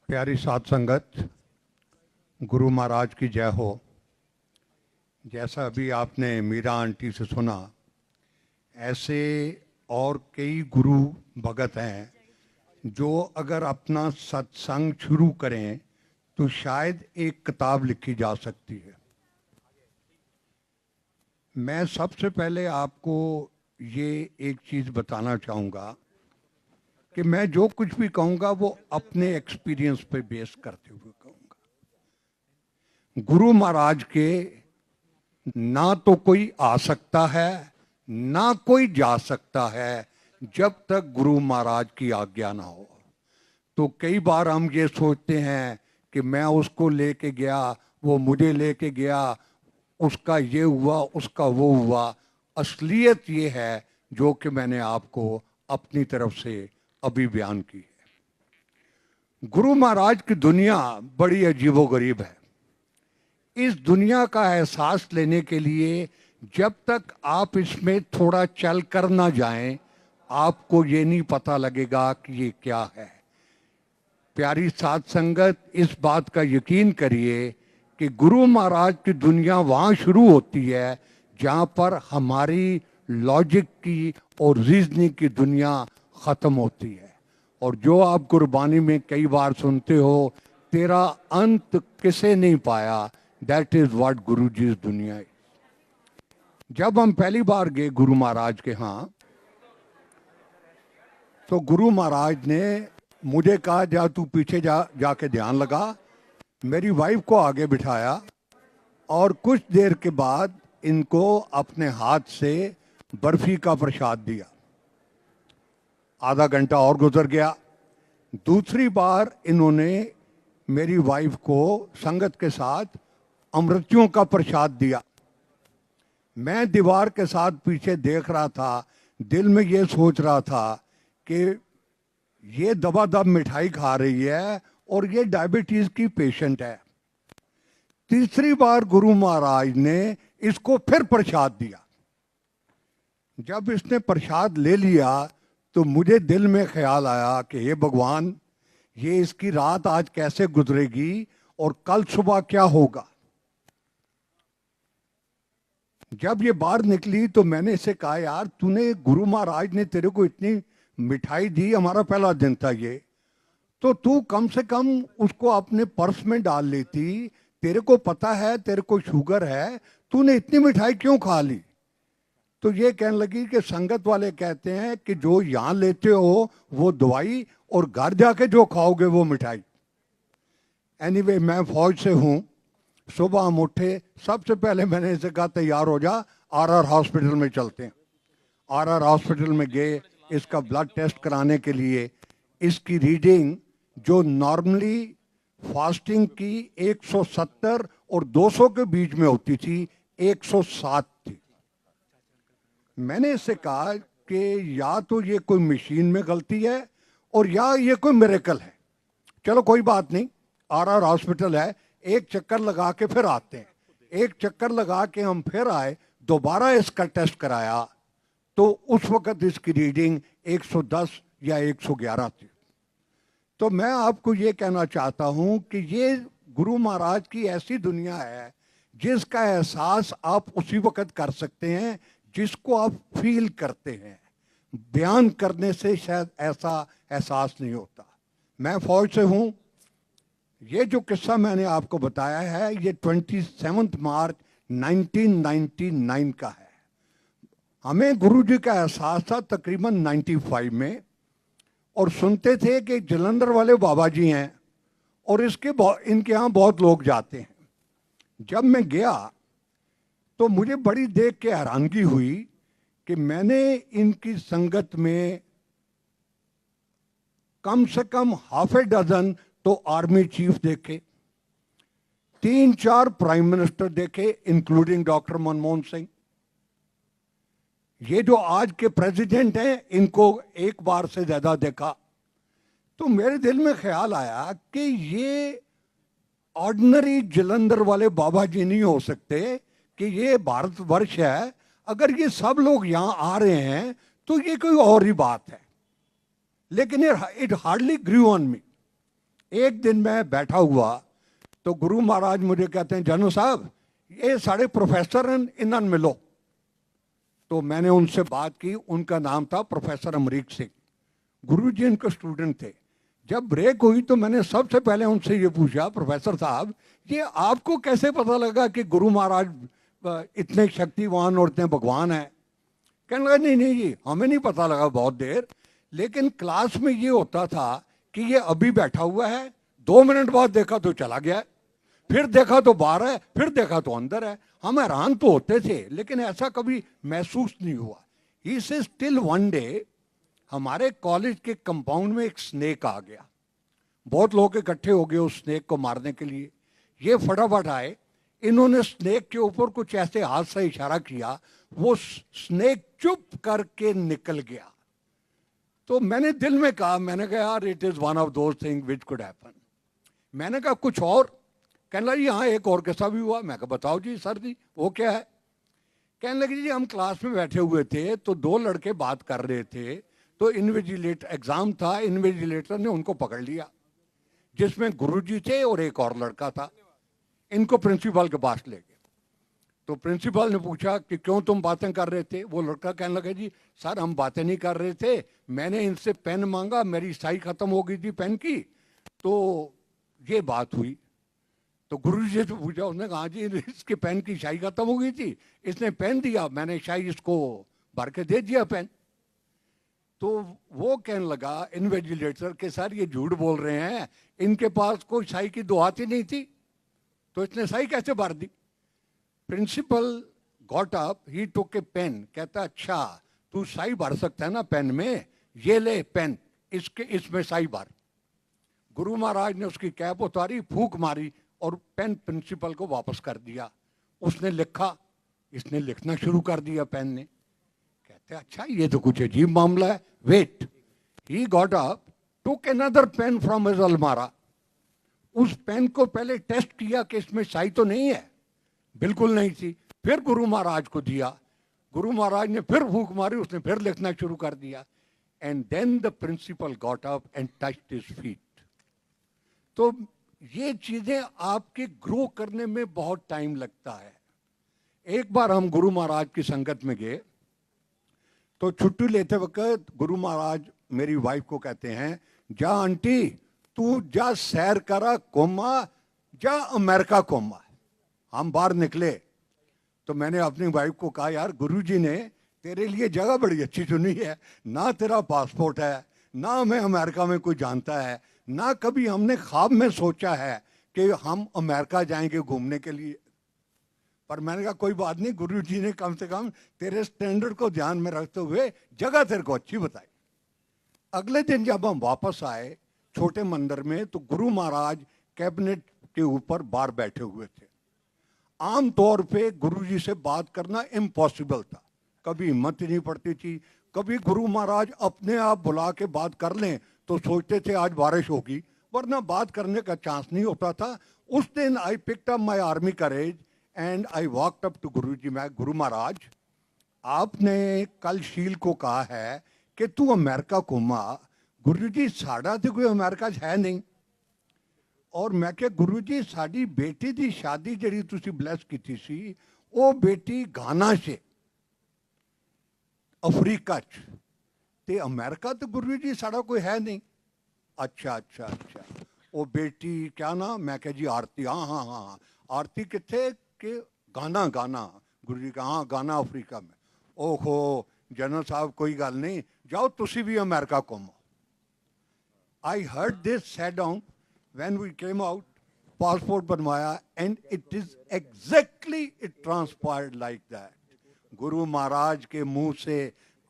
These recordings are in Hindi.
प्यारी साध संगत, गुरु महाराज की जय हो। जैसा अभी आपने मीरा आंटी से सुना, ऐसे और कई गुरु भगत हैं जो अगर अपना सत्संग शुरू करें तो शायद एक किताब लिखी जा सकती है। मैं सबसे पहले आपको ये एक चीज़ बताना चाहूँगा कि मैं जो कुछ भी कहूँगा वो अपने एक्सपीरियंस पे बेस करते हुए कहूँगा। गुरु महाराज के ना तो कोई आ सकता है ना कोई जा सकता है जब तक गुरु महाराज की आज्ञा ना हो। तो कई बार हम ये सोचते हैं कि मैं उसको लेके गया, वो मुझे लेके गया, उसका ये हुआ, उसका वो हुआ। असलियत ये है जो कि मैंने आपको अपनी तरफ से अभी बयान की है। गुरु महाराज की दुनिया बड़ी अजीबोगरीब है। इस दुनिया का एहसास लेने के लिए जब तक आप इसमें थोड़ा चल कर ना जाएं, आपको ये नहीं पता लगेगा कि ये क्या है। प्यारी साध संगत, इस बात का यकीन करिए कि गुरु महाराज की दुनिया वहाँ शुरू होती है जहाँ पर हमारी लॉजिक की और रीजनिंग की दुनिया ख़त्म होती है। और जो आप गुरबानी में कई बार सुनते हो, तेरा अंत किसे नहीं पाया, दैट इज़ व्हाट गुरु जी दुनिया है। जब हम पहली बार गए गुरु महाराज के यहाँ, तो गुरु महाराज ने मुझे कहा, जा तू पीछे जाके ध्यान लगा। मेरी वाइफ को आगे बिठाया और कुछ देर के बाद इनको अपने हाथ से बर्फी का प्रसाद दिया। आधा घंटा और गुजर गया। दूसरी बार इन्होंने मेरी वाइफ को संगत के साथ अमृतियों का प्रसाद दिया। मैं दीवार के साथ पीछे देख रहा था, दिल में ये सोच रहा था कि ये दबादब मिठाई खा रही है और ये डायबिटीज की पेशेंट है। तीसरी बार गुरु महाराज ने इसको फिर प्रसाद दिया। जब इसने प्रसाद ले लिया तो मुझे दिल में ख्याल आया कि हे भगवान, ये इसकी रात आज कैसे गुजरेगी और कल सुबह क्या होगा। जब ये बाहर निकली तो मैंने इसे कहा, यार तूने, गुरु महाराज ने तेरे को इतनी मिठाई दी, हमारा पहला दिन था ये, तो तू कम से कम उसको अपने पर्स में डाल लेती। तेरे को पता है तेरे को शुगर है, तूने इतनी मिठाई क्यों खा ली। तो ये कहने लगी कि संगत वाले कहते हैं कि जो यहाँ लेते हो वो दवाई और घर जाके जो खाओगे वो मिठाई। एनीवे, मैं फौज से हूँ। सुबह हम उठे, सबसे पहले मैंने इसे कहा तैयार हो जा, आरआर हॉस्पिटल में चलते हैं। आरआर हॉस्पिटल में गए इसका ब्लड टेस्ट कराने के लिए। इसकी रीडिंग जो नॉर्मली फास्टिंग की 170 और 200 के बीच में होती थी, 107 थी। मैंने इससे कहा कि या तो ये कोई मशीन में गलती है और या ये कोई मिरेकल है। चलो कोई बात नहीं, आरआर हॉस्पिटल है, एक चक्कर लगा के फिर आते हैं। एक चक्कर लगा के हम फिर आए, दोबारा इसका टेस्ट कराया तो उस वक्त इसकी रीडिंग 110 या 111 थी। तो मैं आपको ये कहना चाहता हूं कि ये गुरु महाराज की ऐसी दुनिया है जिसका एहसास आप उसी वक्त कर सकते हैं जिसको आप फील करते हैं। बयान करने से शायद ऐसा एहसास नहीं होता। मैं फौज से हूं। ये जो किस्सा मैंने आपको बताया है ये 27 मार्च 1999 का है। हमें गुरु जी का एहसास था तकरीबन 95 में, और सुनते थे कि जलंधर वाले बाबा जी हैं और इनके यहाँ बहुत लोग जाते हैं। जब मैं गया तो मुझे बड़ी देख के हैरानगी हुई कि मैंने इनकी संगत में कम से कम हाफ ए डजन तो आर्मी चीफ देखे, 3-4 प्राइम मिनिस्टर देखे, इंक्लूडिंग डॉक्टर मनमोहन सिंह। ये जो आज के प्रेसिडेंट हैं इनको एक बार से ज्यादा देखा। तो मेरे दिल में ख्याल आया कि ये ऑर्डिनरी जलंधर वाले बाबा जी नहीं हो सकते, कि ये भारतवर्ष है, अगर ये सब लोग यहां आ रहे हैं तो ये कोई और ही बात है। लेकिन it hardly grew on me. एक दिन मैं बैठा हुआ तो गुरु महाराज मुझे कहते हैं, जनरल साहब ये साढ़े प्रोफेसर हैं, इन्हन मिलो। तो मैंने उनसे बात की, उनका नाम था प्रोफेसर अमरीक सिंह, गुरु जी इनके स्टूडेंट थे। जब ब्रेक हुई तो मैंने सबसे पहले उनसे ये पूछा, प्रोफेसर साहब ये आपको कैसे पता लगा कि गुरु महाराज इतने शक्तिवान और इतने भगवान हैं? कहने लगा नहीं नहीं जी हमें नहीं पता लगा बहुत देर, लेकिन क्लास में ये होता था कि ये अभी बैठा हुआ है, 2 मिनट बाद देखा तो चला गया, फिर देखा तो बाहर है, फिर देखा तो अंदर है। हम हैरान तो होते थे लेकिन ऐसा कभी महसूस नहीं हुआ। ही से स्टिल वन डे हमारे कॉलेज के कंपाउंड में एक स्नेक आ गया, बहुत लोग इकट्ठे हो गए उस स्नेक को मारने के लिए। ये फटाफट आए, इन्होंने स्नेक के ऊपर कुछ ऐसे हाथ से इशारा किया, वो स्नेक चुप करके निकल गया। तो मैंने दिल में कहा, मैंने कहा यार it is one of those thing which could happen. मैंने कहा कुछ और? कहने लगी हाँ एक और कैसा भी हुआ। मैं कहा बताओ जी सर जी वो क्या है? कहने लगी जी हम क्लास में बैठे हुए थे तो 2 लड़के बात कर रहे थे, तो इन्विजिलेटर एग्जाम था, इन्विजिलेटर ने उनको पकड़ लिया, जिसमें गुरुजी थे और एक और लड़का था। इनको प्रिंसिपल के पास ले गए। तो प्रिंसिपल ने पूछा कि क्यों तुम बातें कर रहे थे? वो लड़का कहने लगा जी सर हम बातें नहीं कर रहे थे, मैंने इनसे पेन मांगा, मेरी स्याही खत्म हो गई थी पेन की, तो ये बात हुई। तो गुरुजी से पूछा, उसने कहा जी इसके पेन की स्याही खत्म हो गई थी, इसने पेन दिया, मैंने स्याही इसको भर के दे दिया पेन। तो वो कहने लगा इन्विजिलेटर के सर ये झूठ बोल रहे हैं, इनके पास कोई स्याही की 2 हाथ ही नहीं थी, तो इसने स्याही कैसे भर दी? प्रिंसिपल गॉट अप, ही टुक ए पेन, कहता अच्छा तू स्याही भर सकता है ना पेन में, ये ले पेन, इसमें स्याही भर। गुरु महाराज ने उसकी कैप उतारी, फूंक मारी और पेन प्रिंसिपल को वापस कर दिया। उसने लिखा, इसने लिखना शुरू कर दिया पेन ने। कहते अच्छा ये तो कुछ अजीब मामला है, wait. He got up, took another pen from his अलमारा, उस पेन को पहले टेस्ट किया कि इसमें स्याही तो नहीं है, बिल्कुल नहीं थी, फिर गुरु महाराज को दिया, गुरु महाराज ने फिर फूंक मारी, उसने फिर लिखना शुरू कर दिया। And then the principal got up and touched his feet. तो ये चीजें आपके ग्रो करने में बहुत टाइम लगता है। एक बार हम गुरु महाराज की संगत में गए, तो छुट्टी लेते वक्त गुरु महाराज मेरी वाइफ को कहते हैं, जा आंटी तू जा सैर करा कोमा, जा अमेरिका कोमा। हम बाहर निकले तो मैंने अपनी वाइफ को कहा यार गुरुजी ने तेरे लिए जगह बड़ी अच्छी चुनी है, ना तेरा पासपोर्ट है, ना हमें अमेरिका में कोई जानता है, ना कभी हमने ख्वाब में सोचा है कि हम अमेरिका जाएंगे घूमने के लिए, पर मैंने कहा कोई बात नहीं, गुरुजी ने कम से कम तेरे स्टैंडर्ड को ध्यान में रखते हुए जगह तेरे को अच्छी बताई। अगले दिन जब हम वापस आए छोटे मंदिर में, तो गुरु महाराज कैबिनेट के ऊपर बाहर बैठे हुए थे। आमतौर पे गुरुजी से बात करना इम्पॉसिबल था, कभी हिम्मत ही नहीं पड़ती थी। कभी गुरु महाराज अपने आप बुला के बात कर लें तो सोचते थे आज बारिश होगी, वरना बात करने का चांस नहीं होता था। उस दिन I picked up my all my courage and I walked up to Guruji. मैं, गुरु महाराज आपने कल शील को कहा है कि तू अमेरिका घूमा, गुरुजी साड़ा तो कोई अमेरिका है नहीं। और मैं क्या गुरुजी साड़ी बेटी की शादी जी तुसी ब्लैस की सी, वो बेटी घाना से अफ्रीका च, ते अमेरिका तो गुरुजी साड़ा कोई है नहीं। अच्छा अच्छा अच्छा, वो बेटी क्या ना? मैं क्या जी आरती, हाँ हाँ हाँ हाँ, आरती कितने के? गाना गाना। गुरुजी का हाँ गाना अफ्रीका में। ओहो जनरल साहब कोई गल नहीं, जाओ तुसी भी अमेरिका घूमो। I heard this, sat down, when we came out, passport बनवाया, and it is exactly, it transpired like that. Guru Maharaj के मुंह से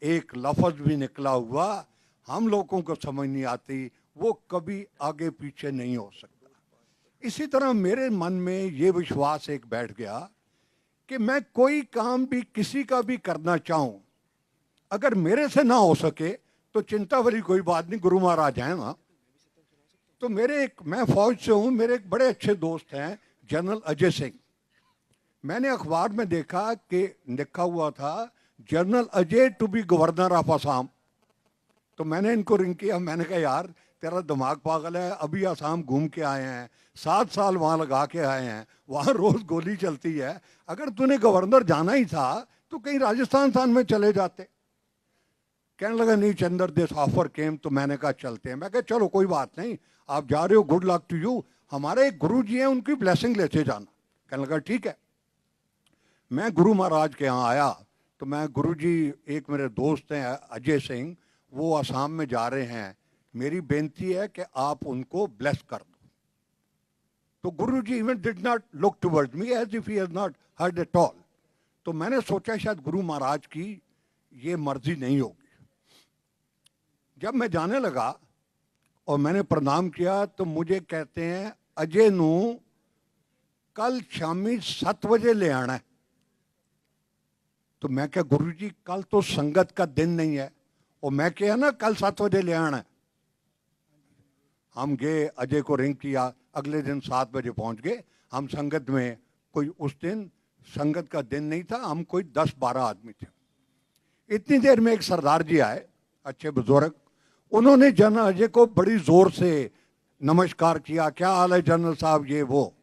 एक लफ्ज भी निकला हुआ हम लोगों को समझ नहीं आती, वो कभी आगे पीछे नहीं हो सकता। इसी तरह मेरे मन में ये विश्वास एक बैठ गया कि मैं कोई काम भी किसी का भी करना चाहूं, अगर मेरे से ना हो सके तो चिंता वाली कोई बात नहीं, गुरु महाराज हैं ना। तो मैं फौज से हूँ, मेरे एक बड़े अच्छे दोस्त हैं जनरल अजय सिंह। मैंने अखबार में देखा कि लिखा हुआ था general Ajay to be governor of Assam. तो मैंने इनको रिंग किया, मैंने कहा यार तेरा दिमाग पागल है, अभी आसाम घूम के आए हैं, 7 साल वहां लगा के आए हैं, वहां रोज गोली चलती है, अगर तूने गवर्नर जाना ही था तो कहीं राजस्थान में चले जाते। कहने लगा नहीं चंदर, दिस ऑफर केम, तो मैंने कहा चलते हैं। मैं कहा चलो कोई बात नहीं, आप जा रहे हो, गुड लक टू यू, हमारे एक गुरु जी हैं, उनकी ब्लेसिंग लेते जाना। कहने लगा ठीक है। मैं गुरु महाराज के यहाँ आया तो मैं, गुरु जी, एक मेरे दोस्त हैं अजय सिंह, वो आसाम में जा रहे हैं, मेरी बेनती है कि आप उनको ब्लेस कर दो। तो Guru ji even did not look towards me as if he has not heard at all. तो मैंने सोचा शायद गुरु महाराज की ये मर्जी नहीं होगी। जब मैं जाने लगा और मैंने प्रणाम किया तो मुझे कहते हैं अजय नू कल शामी 7 बजे ले आना है। तो मैं क्या गुरु जी कल तो संगत का दिन नहीं है, और मैं क्या ना कल 7 बजे ले आना है। हम गए, अजय को रिंग किया, अगले दिन 7 बजे पहुंच गए हम संगत में। कोई उस दिन संगत का दिन नहीं था, हम कोई 10-12 आदमी थे। इतनी देर में एक सरदार जी आए, अच्छे बुजुर्ग, उन्होंने जनरल अजय को बड़ी जोर से नमस्कार किया, क्या हाल है जनरल साहब, ये वो।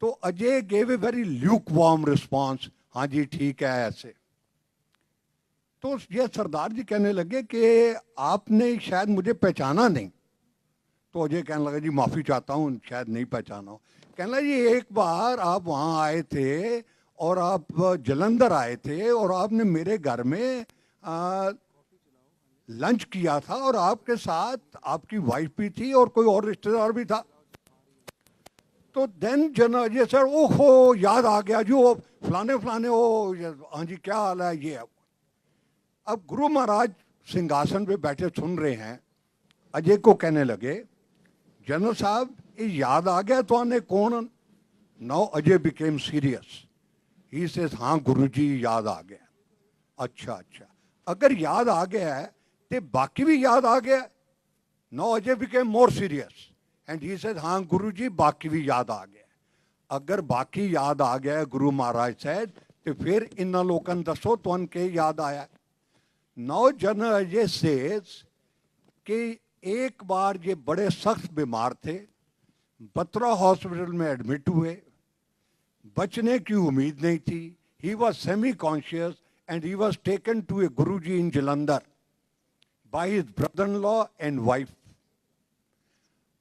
तो Ajay gave a very Luke warm response, हाँ जी ठीक है ऐसे। तो ये सरदार जी कहने लगे कि आपने शायद मुझे पहचाना नहीं। तो अजय कहने लगा जी माफी चाहता हूँ, शायद नहीं पहचाना हो। कहने लगा जी एक बार आप वहाँ आए थे और आप जलंधर आए थे और आपने मेरे घर में लंच किया था और आपके साथ आपकी वाइफ भी थी और कोई और रिश्तेदार भी था। तो देन जनरल अजय सर, ओहो याद आ गया जी, वो फलाने फलाने, हो हाँ जी क्या हाल है ये। अब गुरु महाराज सिंहासन पे बैठे सुन रहे हैं, अजय को कहने लगे जनरल साहब ये याद आ गया तो आने कौन। Now Ajay became serious, he says हाँ गुरुजी याद आ गया। अच्छा अच्छा, अगर याद आ गया है तो बाकी भी याद आ गया। Now Ajay became more serious and he says हाँ गुरुजी बाकी भी याद आ गया। अगर बाकी याद आ गया गुरु महाराज साहब, तो फिर इन लोगन दसो तो उनके याद आया। नाउ जनरल अजय सेज कि एक बार ये बड़े सख्त बीमार थे, बत्रा हॉस्पिटल में एडमिट हुए, बचने की उम्मीद नहीं थी, he was semi conscious and he was taken to a guruji in Jalandhar by his brother in law and wife.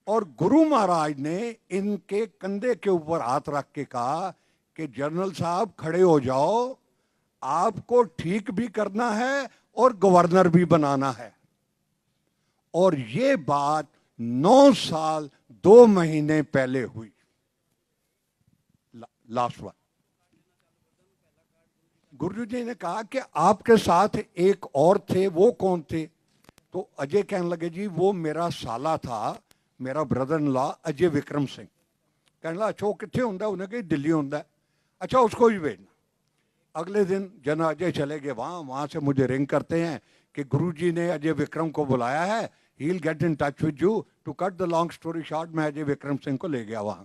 और गुरु महाराज ने इनके कंधे के ऊपर हाथ रख के कहा कि जनरल साहब खड़े हो जाओ, आपको ठीक भी करना है और गवर्नर भी बनाना है। और ये बात 9 साल 2 महीने पहले हुई। लास्ट वन, गुरु जी ने कहा कि आपके साथ एक और थे, वो कौन थे। तो अजय कहने लगे जी वो मेरा साला था, मेरा brother in law Ajay Vikram Singh. कहने लगा अच्छा वो कितने होंगे, उन्हें कहीं दिल्ली होंगे, अच्छा उसको भी भेजना। अगले दिन जना अजय चले गए वहां से मुझे रिंग करते हैं कि गुरुजी ने अजय विक्रम को बुलाया है, he will get in touch with you. To cut the long story short, मैं अजय विक्रम सिंह को ले गया वहां।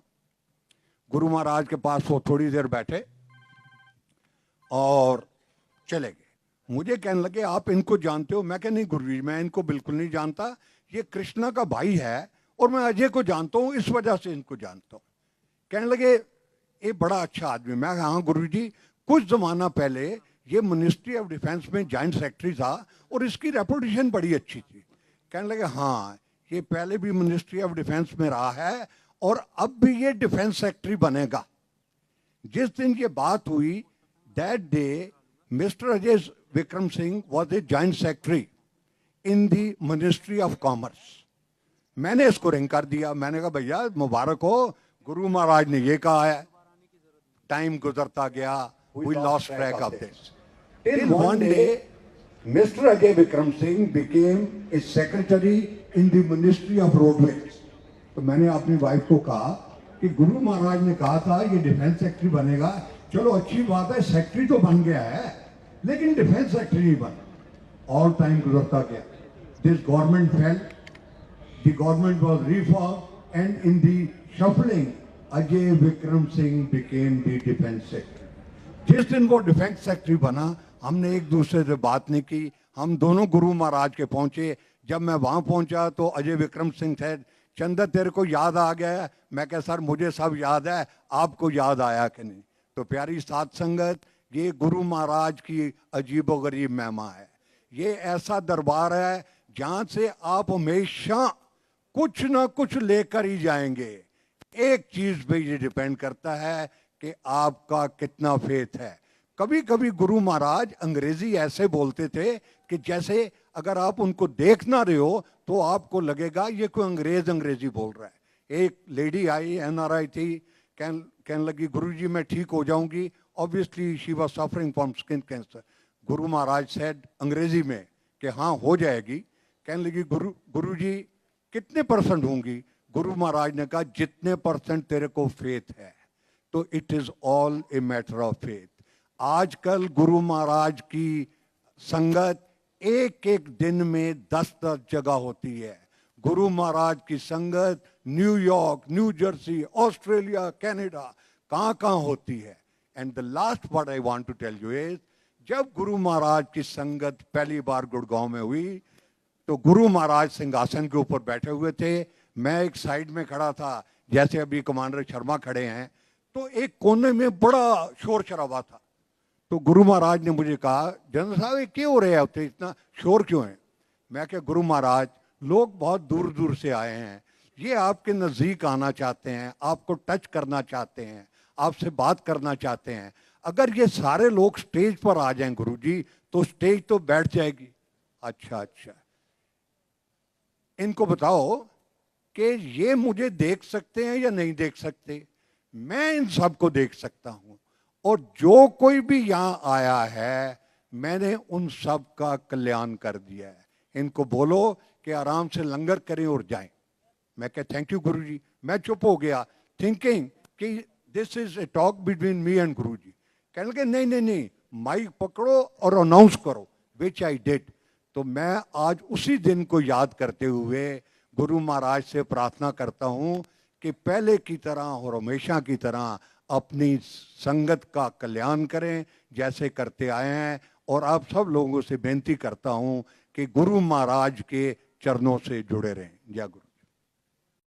गुरु महाराज के पास वो थोड़ी देर बैठे और चले गए। मुझे कहने लगे आप इनको जानते हो। मैं कहा नहीं गुरुजी मैं इनको बिल्कुल नहीं जानता, ये कृष्णा का भाई है और मैं अजय को जानता हूँ, इस वजह से इनको जानता हूँ। कहने लगे ये बड़ा अच्छा आदमी। मैं कहा हाँ गुरुजी, कुछ जमाना पहले ये मिनिस्ट्री ऑफ डिफेंस में जॉइंट सेक्रेटरी था और इसकी रेपुटेशन बड़ी अच्छी थी। कहने लगे हाँ ये पहले भी मिनिस्ट्री ऑफ डिफेंस में रहा है और अब भी ये डिफेंस सेक्रेटरी बनेगा। जिस दिन ये बात हुई, that day mister Ajay Vikram Singh was a joint secretary in the ministry of commerce. मैंने इसको रिंग कर दिया, मैंने कहा भैया मुबारक हो, गुरु महाराज ने ये कहा है। टाइम गुजरता गया, we lost track of this. Till one day, Mr. Ajay Vikram Singh became a secretary in the Ministry of Roadways. तो मैंने अपनी वाइफ को कहा कि गुरु महाराज ने कहा था ये डिफेंस सेक्रेटरी बनेगा, चलो अच्छी बात है, सेक्रेटरी तो बन गया है लेकिन डिफेंस सेक्रेटरी नहीं बना। और टाइम गुजरता गया, this government fail, the government was reform and in the shuffling Ajay Vikram Singh became the defence secretary. जिस दिन वो डिफेंस सेक्रेटरी बना, हमने एक दूसरे से बात नहीं की, हम दोनों गुरु महाराज के पहुंचे। जब मैं वहां पहुंचा तो अजय विक्रम सिंह थे, चंदा तेरे को याद आ गया है? मैं कहा सर मुझे सब याद है, आपको याद आया कि नहीं? तो प्यारी साध संगत, ये गुरु महाराज की अजीबोगरीब महिमा है। ये ऐसा दरबार है जहां से आप हमेशा कुछ ना कुछ लेकर ही जाएंगे। एक चीज पे ये डिपेंड करता है कि आपका कितना फेथ है। कभी कभी गुरु महाराज अंग्रेजी ऐसे बोलते थे कि जैसे अगर आप उनको देख ना रहे हो तो आपको लगेगा ये कोई अंग्रेजी बोल रहा है। एक लेडी आई, एनआरआई थी, कहने लगी गुरुजी मैं ठीक हो जाऊंगी। Obviously she was suffering from skin cancer. Guru Maharaj said अंग्रेजी में कि हाँ हो जाएगी। कहने लगी गुरुजी कितने परसेंट होंगी? गुरु महाराज ने कहा जितने परसेंट तेरे को फेथ है। तो it is all a matter of faith. आजकल गुरु महाराज की संगत एक एक दिन में 10-10 जगह होती है। गुरु महाराज की संगत New York, New Jersey, Australia, Canada, कहाँ होती है। And the last what I want to tell you is, जब गुरु महाराज की संगत पहली बार गुड़गांव में हुई तो गुरु महाराज सिंहासन के ऊपर बैठे हुए थे, मैं एक साइड में खड़ा था, जैसे अभी कमांडर शर्मा खड़े हैं। तो एक कोने में बड़ा शोर शराबा था। तो गुरु महाराज ने मुझे कहा जनरल साहब ये क्यों हो रहे हैं, होते इतना शोर क्यों है? मैं क्या गुरु महाराज लोग बहुत दूर दूर से आए हैं, ये आपके नज़दीक आना चाहते हैं, आपको टच करना चाहते हैं, आपसे बात करना चाहते हैं। अगर ये सारे लोग स्टेज पर आ जाएं गुरुजी तो स्टेज तो बैठ जाएगी। अच्छा, इनको बताओ कि ये मुझे देख सकते हैं या नहीं देख सकते? मैं इन सबको देख सकता हूं, और जो कोई भी यहां आया है मैंने उन सब का कल्याण कर दिया है। इनको बोलो कि आराम से लंगर करें और जाएं। मैं कह थैंक यू गुरुजी। मैं चुप हो गया थिंकिंग कि this is a talk between me and Guruji. कहने लगे नहीं, माइक पकड़ो और अनाउंस करो, विच आई डिड। तो मैं आज उसी दिन को याद करते हुए गुरु महाराज से प्रार्थना करता हूं कि पहले की तरह और हमेशा की तरह अपनी संगत का कल्याण करें जैसे करते आए हैं। और आप सब लोगों से बेनती करता हूं कि गुरु महाराज के चरणों से जुड़े रहें। जय गुरु।